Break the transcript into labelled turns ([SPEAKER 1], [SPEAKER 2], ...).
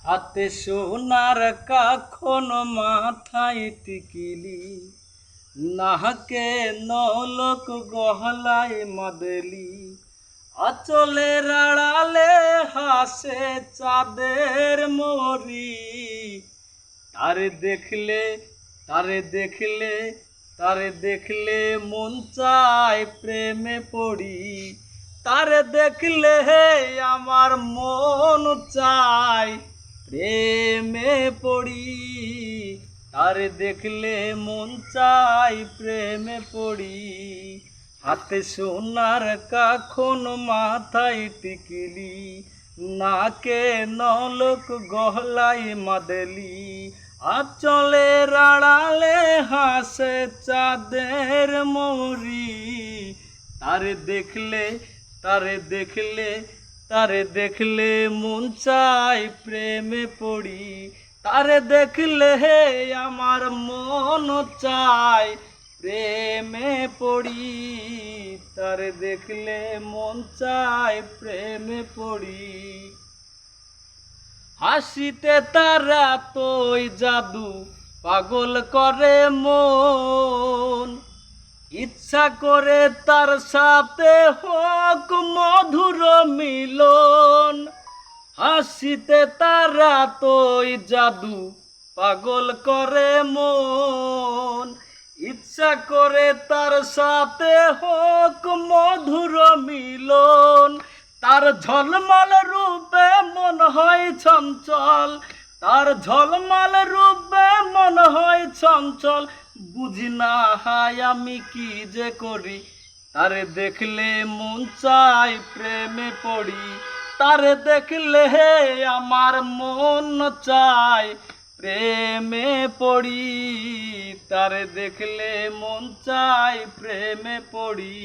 [SPEAKER 1] হাতে সোনার কাখন মাথায় টিকিলি, নাহকে নলক গহলায় মাদলি, আঁচলের আড়ালে হাসে চাঁদের মরি। তারে দেখলে তারে দেখলে তারে দেখলে মন চায় প্রেমে পড়ি। তারে দেখলে আমার মন চায় প্রেমে পড়ি। তারে দেখলে মন চায় প্রেমে পড়ি। হাতে সোনার কাখন মাথায় টিকিলি, নাকে নলক গহলায় মাদলি, আঁচলের আড়ালে হাসে চাঁদের মরি। তারে দেখলে তারে দেখলে তারে দেখলে মন চায় প্রেমে পড়ি। তারে দেখলে আমার মন চায় প্রেমে পড়ি। তারে দেখলে মন চায় প্রেমে পড়ি। হাসিতে তারা তোই জাদু পাগল করে মন, ইচ্ছা করে তার সাথে হোক মধুর মিলন। হাসিতে তারা তোই জাদু পাগল করে মন, ইচ্ছা করে তার সাথে হোক মধুর মিলন। তার ঝলমল রূপে মন হয় চঞ্চল, তার ঝলমল রূপে মন হয় চঞ্চল। বুঝি না হায় আমি কি যে করি, তারে দেখলে মন চায় প্রেমে পড়ি। তারে দেখলে আমার মন চায় প্রেমে পড়ি। তারে দেখলে মন চায় প্রেমে পড়ি।